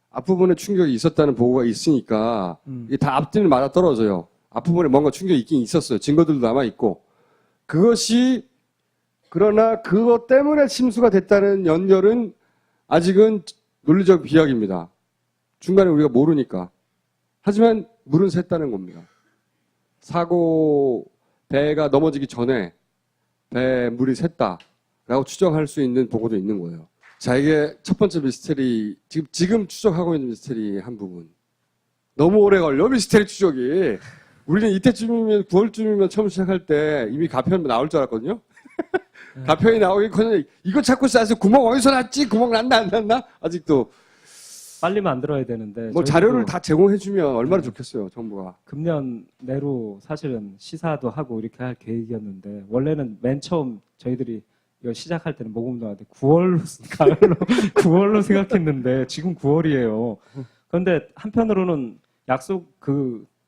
[SPEAKER 1] 앞부분에 충격이 있었다는 보고가 있으니까 이게 다 앞뒤는 맞아 떨어져요. 앞부분에 뭔가 충격이 있긴 있었어요. 증거들도 남아있고. 그러나 그것 때문에 침수가 됐다는 연결은 아직은 논리적 비약입니다. 중간에 우리가 모르니까. 하지만 물은 샜다는 겁니다. 배가 넘어지기 전에 배에 물이 샜다라고 추정할 수 있는 보고도 있는 거예요. 자, 이게 첫 번째 미스테리, 지금 추적하고 있는 미스테리 한 부분. 너무 오래 걸려, 미스테리 추적이. 우리는 이때쯤이면, 9월쯤이면 처음 시작할 때 이미 가편 나올 줄 알았거든요? 가편이 나오기커녕 이거 찾고 싸서 구멍 어디서 났지? 구멍 났나, 안 났나? 아직도.
[SPEAKER 2] 빨리 만들어야 되는데.
[SPEAKER 1] 뭐 자료를 다 제공해주면 얼마나 좋겠어요, 정부가.
[SPEAKER 2] 금년 내로 사실은 시사도 하고 이렇게 할 계획이었는데 원래는 맨 처음 저희들이 이거 시작할 때는 모금동한테 9월로 생각했는데 지금 9월이에요. 그런데 한편으로는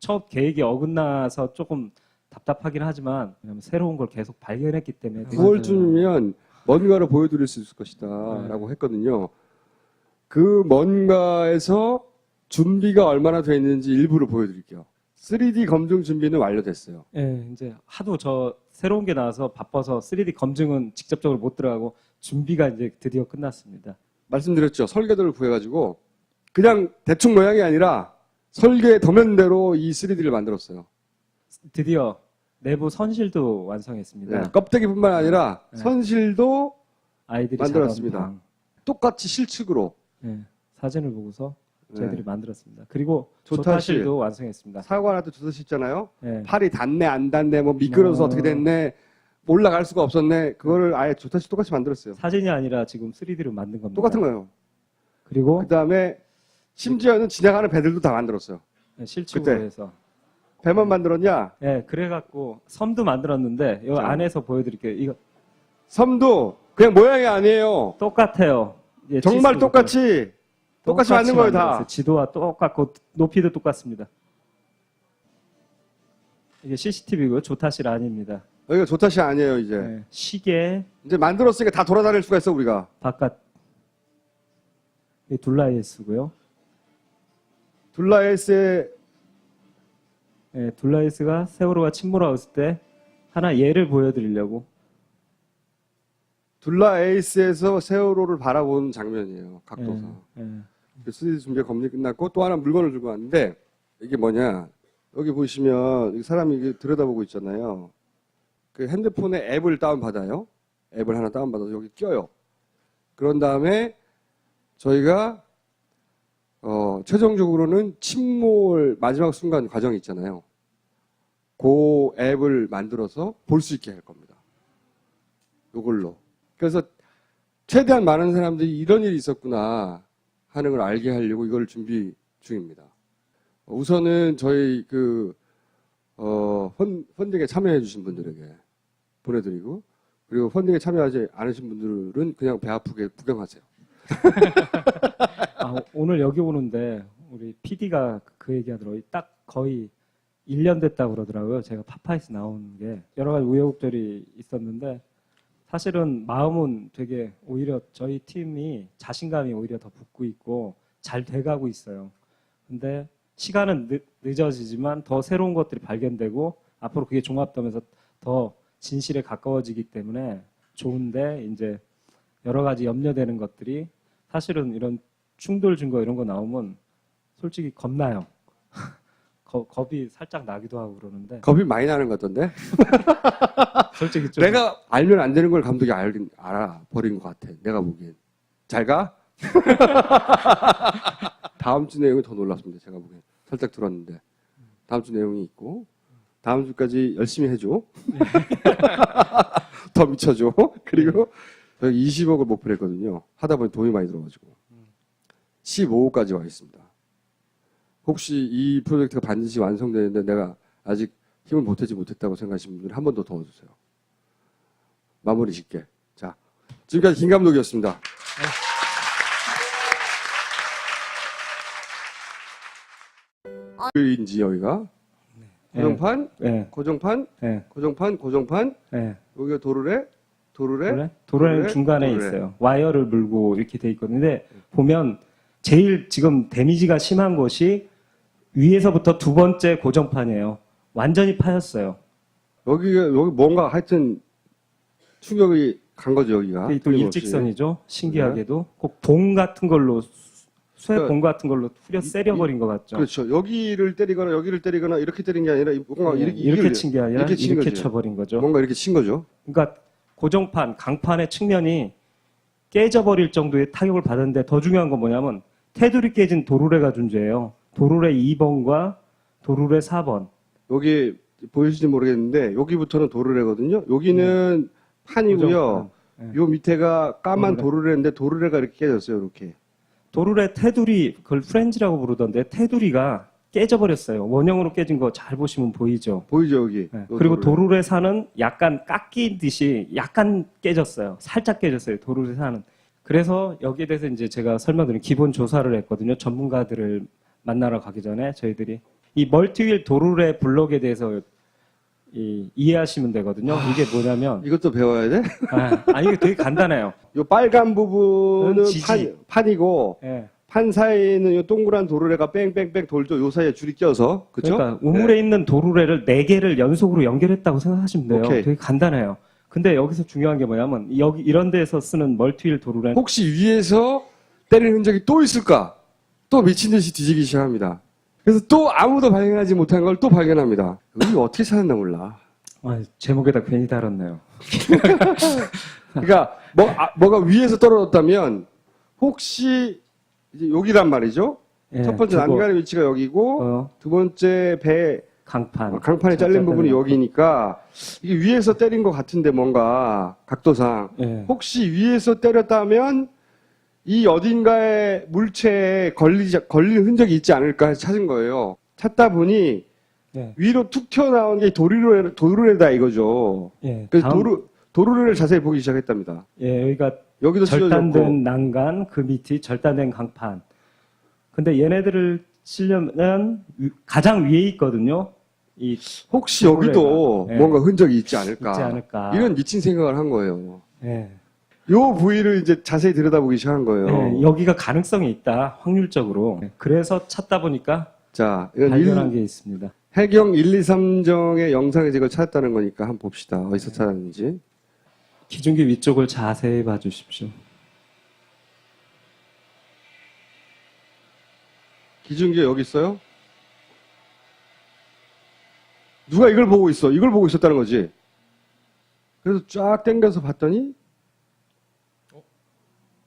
[SPEAKER 2] 첫 계획이 어긋나서 조금 답답하긴 하지만 왜냐면 새로운 걸 계속 발견했기 때문에
[SPEAKER 1] 9월쯤이면 뭔가를 보여드릴 수 있을 것이다 라고 했거든요. 그 뭔가에서 준비가 얼마나 돼 있는지 일부를 보여드릴게요. 3D 검증 준비는 완료됐어요.
[SPEAKER 2] 예, 이제 하도 새로운 게 나와서 바빠서 3D 검증은 직접적으로 못 들어가고 준비가 이제 드디어 끝났습니다.
[SPEAKER 1] 말씀드렸죠. 설계도를 구해가지고 그냥 대충 모양이 아니라 설계 도면대로 이 3D를 만들었어요.
[SPEAKER 2] 드디어 내부 선실도 완성했습니다.
[SPEAKER 1] 네, 껍데기뿐만 아니라
[SPEAKER 2] 네.
[SPEAKER 1] 선실도
[SPEAKER 2] 아이들이
[SPEAKER 1] 만들었습니다.
[SPEAKER 2] 자던 방.
[SPEAKER 1] 똑같이 실측으로.
[SPEAKER 2] 네, 사진을 보고서 저희들이
[SPEAKER 1] 네.
[SPEAKER 2] 만들었습니다. 그리고
[SPEAKER 1] 조타실.
[SPEAKER 2] 조타실도 완성했습니다.
[SPEAKER 1] 사관한테 조사실 있잖아요.
[SPEAKER 2] 네.
[SPEAKER 1] 팔이 닿네 안 닿네 뭐 미끄러워서 어떻게 됐네 올라갈 수가 없었네 그거를 아예 조타실 똑같이 만들었어요.
[SPEAKER 2] 사진이 아니라 지금 3D로 만든 겁니다.
[SPEAKER 1] 똑같은 거예요.
[SPEAKER 2] 그리고
[SPEAKER 1] 그 다음에 심지어는 지나가는 배들도 다 만들었어요.
[SPEAKER 2] 실측으로
[SPEAKER 1] 그때.
[SPEAKER 2] 해서
[SPEAKER 1] 배만 만들었냐?
[SPEAKER 2] 네, 그래갖고 섬도 만들었는데 이
[SPEAKER 1] 자.
[SPEAKER 2] 안에서 보여드릴게요. 이거
[SPEAKER 1] 섬도 그냥 모양이 아니에요.
[SPEAKER 2] 똑같아요. 예,
[SPEAKER 1] 정말
[SPEAKER 2] 치수도
[SPEAKER 1] 똑같이 만든 거예요 다.
[SPEAKER 2] 만들었어요. 지도와 똑같고 높이도 똑같습니다. 이게 CCTV고요. 조타실 아닙니다.
[SPEAKER 1] 여기가 조타시 아니에요 이제.
[SPEAKER 2] 네, 시계
[SPEAKER 1] 이제 만들었으니까 다 돌아다닐 수가 있어 우리가.
[SPEAKER 2] 바깥 둘라이스고요.
[SPEAKER 1] 둘라에스의
[SPEAKER 2] 네, 둘라이스가 세월호가 침몰했을 때 하나 예를 보여드리려고.
[SPEAKER 1] 둘라에이스에서 세월호를 바라보는 장면이에요. 각도사.
[SPEAKER 2] 예, 예.
[SPEAKER 1] 3D 준비 검증이 끝났고 또 하나 물건을 들고 왔는데 이게 뭐냐? 여기 보시면 이 사람이 이게 들여다보고 있잖아요. 그 핸드폰에 앱을 다운받아요. 앱을 하나 다운받아서 여기 껴요. 그런 다음에 저희가 최종적으로는 침몰 마지막 순간 과정이 있잖아요. 그 앱을 만들어서 볼 수 있게 할 겁니다. 이걸로. 그래서 최대한 많은 사람들이 이런 일이 있었구나 하는 걸 알게 하려고 이걸 준비 중입니다. 우선은 저희 펀딩에 참여해 주신 분들에게 보내드리고 그리고 펀딩에 참여하지 않으신 분들은 그냥 배 아프게 구경하세요.
[SPEAKER 2] 오늘 여기 오는데 우리 PD가 그 얘기하더라고요. 딱 거의 1년 됐다고 그러더라고요. 제가 파파이스 나오는 게 여러 가지 우여곡절이 있었는데 사실은 마음은 되게 오히려 저희 팀이 자신감이 오히려 더 붙고 있고 잘 돼가고 있어요. 근데 시간은 늦어지지만 더 새로운 것들이 발견되고 앞으로 그게 종합되면서 더 진실에 가까워지기 때문에 좋은데 이제 여러 가지 염려되는 것들이 사실은 이런 충돌 증거 이런 거 나오면 솔직히 겁나요. 겁이 살짝 나기도 하고 그러는데
[SPEAKER 1] 겁이 많이 나는 것 같던데?
[SPEAKER 2] 솔직히 좀
[SPEAKER 1] 내가 알면 안 되는 걸 감독이 알아버린 것 같아. 내가 보기엔. 잘 가? 다음 주 내용이 더 놀랍습니다. 제가 보기엔. 살짝 들었는데. 다음 주 내용이 있고, 다음 주까지 열심히 해줘. 더 미쳐줘. 그리고 저희 20억을 목표로 했거든요. 하다 보니 돈이 많이 들어가지고. 15억까지 와 있습니다. 혹시 이 프로젝트가 반드시 완성되는데 내가 아직 힘을 보태지 못했다고 생각하시는 분들 한 번 더 도와주세요. 마무리 짓게. 자, 지금까지 김 감독이었습니다. 인지 여기가 고정판,
[SPEAKER 2] 예,
[SPEAKER 1] 고정판,
[SPEAKER 2] 예,
[SPEAKER 1] 고정판, 고정판.
[SPEAKER 2] 예.
[SPEAKER 1] 여기가 도르래, 도르래.
[SPEAKER 2] 도로는 중간에
[SPEAKER 1] 도르래.
[SPEAKER 2] 있어요. 와이어를 물고 이렇게 돼 있거든요. 근데 보면 제일 지금 데미지가 심한 곳이 위에서부터 두 번째 고정판이에요. 완전히 파였어요.
[SPEAKER 1] 여기 뭔가 하여튼 충격이 간 거죠 여기가.
[SPEAKER 2] 또 일직선이죠. 신기하게도 꼭 봉 같은 걸로 쇠봉 같은 걸로 후려 세려버린 것 같죠.
[SPEAKER 1] 그렇죠. 여기를 때리거나 여기를 때리거나 이렇게 때린 게 아니라 뭔가
[SPEAKER 2] 예, 이렇게 친 게 아니라
[SPEAKER 1] 이렇게 친
[SPEAKER 2] 이렇게
[SPEAKER 1] 거죠.
[SPEAKER 2] 쳐버린 거죠.
[SPEAKER 1] 뭔가 이렇게 친 거죠.
[SPEAKER 2] 그러니까 고정판, 강판의 측면이 깨져버릴 정도의 타격을 받았는데 더 중요한 건 뭐냐면 테두리 깨진 도르래가 존재해요. 도르래 2번과 도르래 4번.
[SPEAKER 1] 여기 보이실지 모르겠는데 여기부터는 도르래거든요. 여기는 판이고요.
[SPEAKER 2] 고정판.
[SPEAKER 1] 요 밑에가 까만
[SPEAKER 2] 도르래.
[SPEAKER 1] 도르래인데 도르래가 이렇게 깨졌어요. 이렇게.
[SPEAKER 2] 도르래 테두리, 그걸 프렌즈라고 부르던데 테두리가 깨져버렸어요. 원형으로 깨진 거 잘 보시면 보이죠.
[SPEAKER 1] 보이죠 여기.
[SPEAKER 2] 네.
[SPEAKER 1] 요
[SPEAKER 2] 그리고
[SPEAKER 1] 도르래.
[SPEAKER 2] 도르래 산은 약간 깎인 듯이 약간 깨졌어요. 살짝 깨졌어요. 도르래 산은. 그래서 여기에 대해서 이제 제가 설명드린 기본 조사를 했거든요. 전문가들을 만나러 가기 전에 저희들이 이 멀티휠 도르래 블록에 대해서 이해하시면 되거든요. 이게 뭐냐면
[SPEAKER 1] 이것도 배워야 돼?
[SPEAKER 2] 아니 이게 되게 간단해요.
[SPEAKER 1] 요 빨간 부분은
[SPEAKER 2] 지지.
[SPEAKER 1] 판이고
[SPEAKER 2] 예.
[SPEAKER 1] 판 사이에는 요 동그란 도르래가 뺑뺑뺑 돌죠. 요 사이에 줄이 껴서. 그렇죠?
[SPEAKER 2] 그러니까 우물에 있는 도르래를 4개를 연속으로 연결했다고 생각하시면 돼요.
[SPEAKER 1] 오케이.
[SPEAKER 2] 되게 간단해요. 근데 여기서 중요한 게 뭐냐면 여기 이런 데서 쓰는 멀티휠 도르래
[SPEAKER 1] 혹시 위에서 때리는 흔적이 또 있을까? 또 미친 듯이 뒤지기 시작합니다. 그래서 또 아무도 발견하지 못한 걸 또 발견합니다. 이거 어떻게 찾았나 몰라.
[SPEAKER 2] 제목에다 괜히 달았네요.
[SPEAKER 1] 그러니까 뭐가 위에서 떨어졌다면 혹시 이제 여기란 말이죠.
[SPEAKER 2] 예,
[SPEAKER 1] 첫 번째
[SPEAKER 2] 그거,
[SPEAKER 1] 난간의 위치가 여기고 두 번째 배 강판이 잘린 부분이 여기니까 이게 위에서 때린 것 같은데 뭔가 각도상
[SPEAKER 2] 예.
[SPEAKER 1] 혹시 위에서 때렸다면 이 어딘가에 물체에 걸린 흔적이 있지 않을까 해서 찾은 거예요. 찾다 보니
[SPEAKER 2] 예.
[SPEAKER 1] 위로 툭 튀어나온 게 도르래다 이거죠.
[SPEAKER 2] 예.
[SPEAKER 1] 그래서
[SPEAKER 2] 다음,
[SPEAKER 1] 도르래를 자세히 보기 시작했답니다.
[SPEAKER 2] 예, 여기가
[SPEAKER 1] 여기도 찢어졌고
[SPEAKER 2] 절단된 난간, 그 밑이 절단된 강판. 근데 얘네들을 치려면 가장 위에 있거든요. 이
[SPEAKER 1] 혹시 여기도
[SPEAKER 2] 예.
[SPEAKER 1] 뭔가 흔적이 있지 않을까.
[SPEAKER 2] 있지 않을까.
[SPEAKER 1] 이런 미친 생각을 한 거예요.
[SPEAKER 2] 예.
[SPEAKER 1] 요 부위를 이제 자세히 들여다보기 시작한 거예요.
[SPEAKER 2] 예, 여기가 가능성이 있다, 확률적으로. 그래서 찾다 보니까
[SPEAKER 1] 자, 이건
[SPEAKER 2] 발견한 게 있습니다.
[SPEAKER 1] 해경 1, 2, 3정의 영상에서 이걸 찾았다는 거니까 한번 봅시다. 어디서 찾았는지.
[SPEAKER 2] 기중기 위쪽을 자세히 봐주십시오.
[SPEAKER 1] 기준기가 여기 있어요? 누가 이걸 보고 있어? 이걸 보고 있었다는 거지. 그래서 쫙 당겨서 봤더니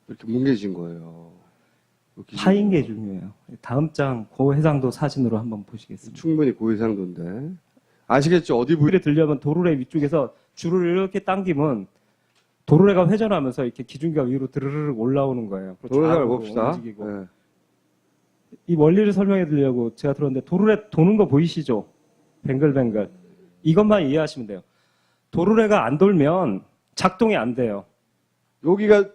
[SPEAKER 1] 이렇게 뭉개진 거예요.
[SPEAKER 2] 파인 게 중요해요. 다음 장 고해상도 사진으로 한번 보시겠습니다.
[SPEAKER 1] 충분히 고해상도인데. 아시겠죠? 어디 부위?
[SPEAKER 2] 물에 들려면 도르래 위쪽에서 줄을 이렇게 당기면 도르래가 회전하면서 이렇게 기중기가 위로 드르륵 올라오는 거예요.
[SPEAKER 1] 동영상을
[SPEAKER 2] 좌우로
[SPEAKER 1] 봅시다.
[SPEAKER 2] 움직이고.
[SPEAKER 1] 네.
[SPEAKER 2] 이 원리를 설명해 드리려고 제가 들었는데 도르래 도는 거 보이시죠? 뱅글뱅글. 이것만 이해하시면 돼요. 도르래가 안 돌면 작동이 안 돼요.
[SPEAKER 1] 여기가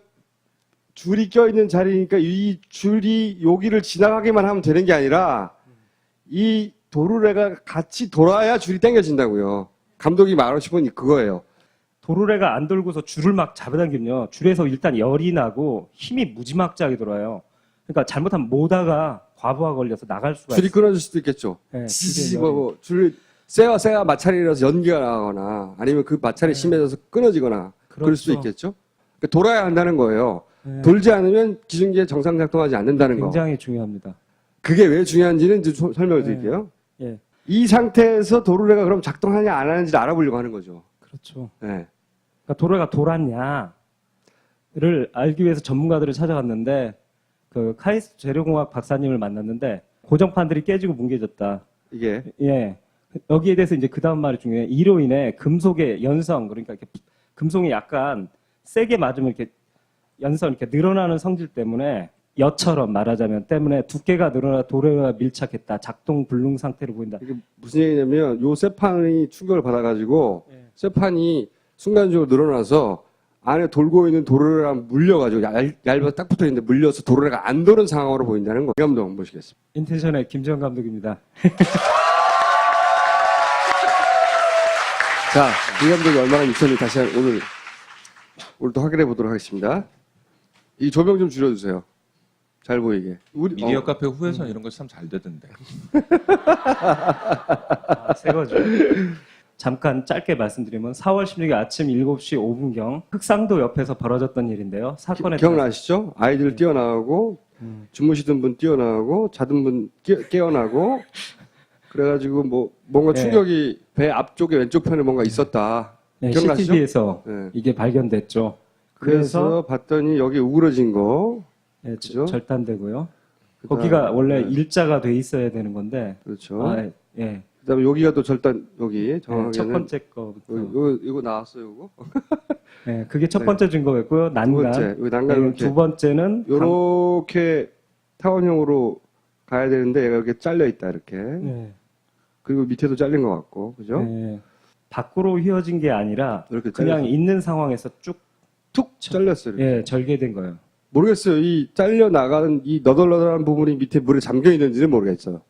[SPEAKER 1] 줄이 껴있는 자리니까 이 줄이 여기를 지나가기만 하면 되는 게 아니라 이 도르래가 같이 돌아야 줄이 당겨진다고요. 감독이 말하고 싶은 그거예요.
[SPEAKER 2] 도르래가 안 돌고서 줄을 막 잡아당기면요. 줄에서 일단 열이 나고 힘이 무지막지하게 돌아요. 그러니까 잘못하면 모다가 과부하 걸려서 나갈 수가
[SPEAKER 1] 줄이
[SPEAKER 2] 있어요.
[SPEAKER 1] 끊어질 수도 있겠죠.
[SPEAKER 2] 네,
[SPEAKER 1] 지지
[SPEAKER 2] 줄에 열이.
[SPEAKER 1] 줄 쇠가 마찰이라서 연기가 나거나 아니면 그 마찰이 심해져서 끊어지거나 그럴 수도 있겠죠. 그러니까 돌아야 한다는 거예요.
[SPEAKER 2] 네.
[SPEAKER 1] 돌지 않으면 기중기에 정상 작동하지 않는다는 거.
[SPEAKER 2] 굉장히 중요합니다.
[SPEAKER 1] 그게 왜 중요한지는 이제 설명을
[SPEAKER 2] 네.
[SPEAKER 1] 드릴게요.
[SPEAKER 2] 예,
[SPEAKER 1] 이 상태에서 도르래가 그럼 작동하냐 안 하는지를 알아보려고 하는 거죠.
[SPEAKER 2] 그렇죠.
[SPEAKER 1] 네.
[SPEAKER 2] 그러니까 도르래가 돌았냐를 알기 위해서 전문가들을 찾아갔는데 그 카이스트 재료공학 박사님을 만났는데 고정판들이 깨지고 뭉개졌다.
[SPEAKER 1] 이게
[SPEAKER 2] 예. 여기에 대해서 이제 그 다음 말이 중요해요. 이로 인해 금속의 연성, 그러니까 이렇게 금속이 약간 세게 맞으면 이렇게 연성, 이렇게 늘어나는 성질 때문에 여처럼 말하자면 때문에 두께가 늘어나 도래와 밀착했다. 작동 불능 상태로 보인다.
[SPEAKER 1] 이게 무슨 얘기냐면 요 쇠판이 충격을 받아가지고
[SPEAKER 2] 예.
[SPEAKER 1] 쇠판이 순간적으로 늘어나서 안에 돌고 있는 도르래랑 물려가지고 얇아서 딱 붙어있는데 물려서 도르래가 안 도는 상황으로 보인다는 거. 감독 모시겠습니다.
[SPEAKER 2] 인텐션의 김지현 감독입니다.
[SPEAKER 1] 자, 이 감독이 얼마나 미쳤는지 다시 오늘 또 확인해 보도록 하겠습니다. 이 조명 좀 줄여주세요. 잘 보이게.
[SPEAKER 3] 미디어 카페 후에서 이런 거 참 잘 되던데.
[SPEAKER 2] 아, 새 거죠. 잠깐 짧게 말씀드리면 4월 16일 아침 7시 5분경 흑상도 옆에서 벌어졌던 일인데요. 사건에
[SPEAKER 1] 기억나시죠? 아이들 뛰어나오고 주무시던 분 뛰어나오고 자던 분 깨어나고 그래가지고 뭐 뭔가
[SPEAKER 2] 네.
[SPEAKER 1] 충격이 배 앞쪽에 왼쪽 편에 뭔가 있었다.
[SPEAKER 2] 네,
[SPEAKER 1] 기억나시죠?
[SPEAKER 2] CCTV에서
[SPEAKER 1] 네.
[SPEAKER 2] 이게 발견됐죠.
[SPEAKER 1] 그래서 봤더니 여기 우그러진 거
[SPEAKER 2] 네,
[SPEAKER 1] 그죠?
[SPEAKER 2] 절단되고요.
[SPEAKER 1] 그다음-
[SPEAKER 2] 거기가 원래
[SPEAKER 1] 네.
[SPEAKER 2] 일자가 돼 있어야 되는 건데,
[SPEAKER 1] 그렇죠.
[SPEAKER 2] 아, 예,
[SPEAKER 1] 그다음에 여기가 또 절단 여기
[SPEAKER 2] 네,
[SPEAKER 1] 정확하게는
[SPEAKER 2] 첫 번째 거부터.
[SPEAKER 1] 이거 나왔어요, 이거.
[SPEAKER 2] 네, 그게 첫
[SPEAKER 1] 네.
[SPEAKER 2] 번째 증거였고요.
[SPEAKER 1] 두
[SPEAKER 2] 난간.
[SPEAKER 1] 번째 여기 난간
[SPEAKER 2] 네,
[SPEAKER 1] 이렇게
[SPEAKER 2] 두 번째는
[SPEAKER 1] 요렇게 타원형으로 가야 되는데 얘가 이렇게 잘려 있다 이렇게.
[SPEAKER 2] 네,
[SPEAKER 1] 그리고 밑에도 잘린 것 같고, 그죠?
[SPEAKER 2] 네. 밖으로 휘어진 게 아니라
[SPEAKER 1] 이렇게
[SPEAKER 2] 그냥
[SPEAKER 1] 잘려서
[SPEAKER 2] 있는 상황에서 쭉
[SPEAKER 1] 툭 잘렸어요. 이렇게.
[SPEAKER 2] 예, 절개된 거예요.
[SPEAKER 1] 모르겠어요. 이 잘려 나가는 이 너덜너덜한 부분이 밑에 물에 잠겨 있는지는 모르겠어요.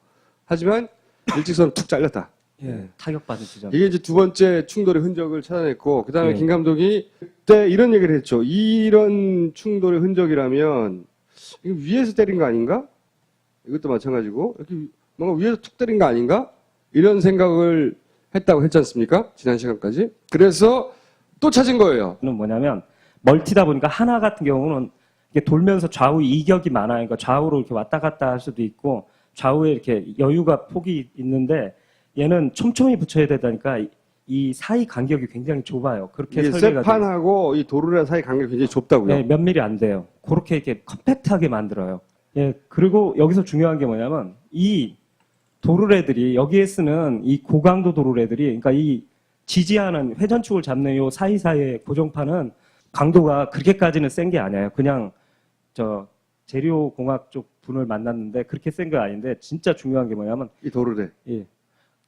[SPEAKER 1] 하지만 일직선으로 툭 잘렸다.
[SPEAKER 2] 예, 타격받은 지점.
[SPEAKER 1] 이게 이제 두 번째 충돌의 흔적을 찾아냈고, 그 다음에
[SPEAKER 2] 예.
[SPEAKER 1] 김 감독이 그때 이런 얘기를 했죠. 이런 충돌의 흔적이라면 이거 위에서 때린 거 아닌가? 이것도 마찬가지고 이렇게 뭔가 위에서 툭 때린 거 아닌가? 이런 생각을 했다고 했지 않습니까? 지난 시간까지. 그래서 또 찾은 거예요.
[SPEAKER 2] 는 뭐냐면 멀티다 보니까 하나 같은 경우는 이게 돌면서 좌우 이격이 많아요. 그러니까 좌우로 이렇게 왔다 갔다 할 수도 있고 좌우에 이렇게 여유가 폭이 있는데 얘는 촘촘히 붙여야 되다니까 이 사이 간격이 굉장히 좁아요. 그렇게
[SPEAKER 1] 이게
[SPEAKER 2] 설계가 돼
[SPEAKER 1] 쇠판하고 이 도르래 사이 간격이 굉장히 좁다고요.
[SPEAKER 2] 네, 몇 밀리 안 돼요. 그렇게 이렇게 컴팩트하게 만들어요. 예, 그리고 여기서 중요한 게 뭐냐면 이 도르래들이 여기에 쓰는 이 고강도 도르래들이 그러니까 이 지지하는 회전축을 잡는 요 사이사이의 고정판은 강도가 그렇게까지는 센 게 아니에요. 그냥 저 재료 공학 쪽 분을 만났는데 그렇게 센 게 아닌데 진짜 중요한 게 뭐냐면
[SPEAKER 1] 이 도르래.
[SPEAKER 2] 예,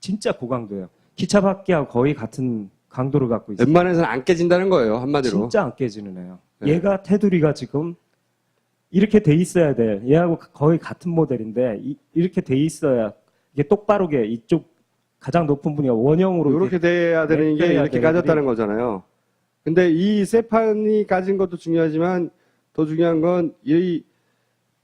[SPEAKER 2] 진짜 고강도예요. 기차 바퀴하고 거의 같은 강도를 갖고 있어요.
[SPEAKER 1] 웬만해서는 안 깨진다는 거예요, 한마디로.
[SPEAKER 2] 진짜 안 깨지는 애요.
[SPEAKER 1] 네.
[SPEAKER 2] 얘가 테두리가 지금 이렇게 돼 있어야 돼. 얘하고 거의 같은 모델인데 이렇게 돼 있어야 이게 똑바르게 이쪽 가장 높은 분이 원형으로
[SPEAKER 1] 이렇게 돼야 되는 게
[SPEAKER 2] 떼야
[SPEAKER 1] 이렇게
[SPEAKER 2] 되는
[SPEAKER 1] 까졌다는 거잖아요. 근데 이 쇠판이 까진 것도 중요하지만 더 중요한 건 이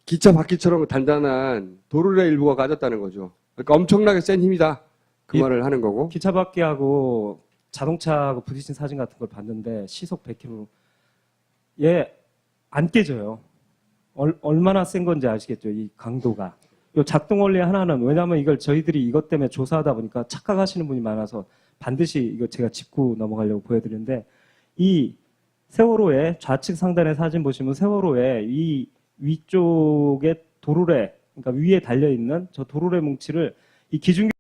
[SPEAKER 1] 기차 바퀴처럼 단단한 도르래 일부가 까졌다는 거죠. 그러니까 엄청나게 센 힘이다. 그
[SPEAKER 2] 이-
[SPEAKER 1] 말을 하는 거고.
[SPEAKER 2] 기차 바퀴하고 자동차하고 부딪힌 사진 같은 걸 봤는데 시속 100km 얘 안 깨져요. 얼마나 센 건지 아시겠죠? 이 강도가. 요 작동 원리 하나는 왜냐하면 이걸 저희들이 이것 때문에 조사하다 보니까 착각하시는 분이 많아서 반드시 이거 제가 짚고 넘어가려고 보여드리는데 이 세월호의 좌측 상단의 사진 보시면 세월호의 이 위쪽에 도르래 그러니까 위에 달려 있는 저 도르래 뭉치를 이 기준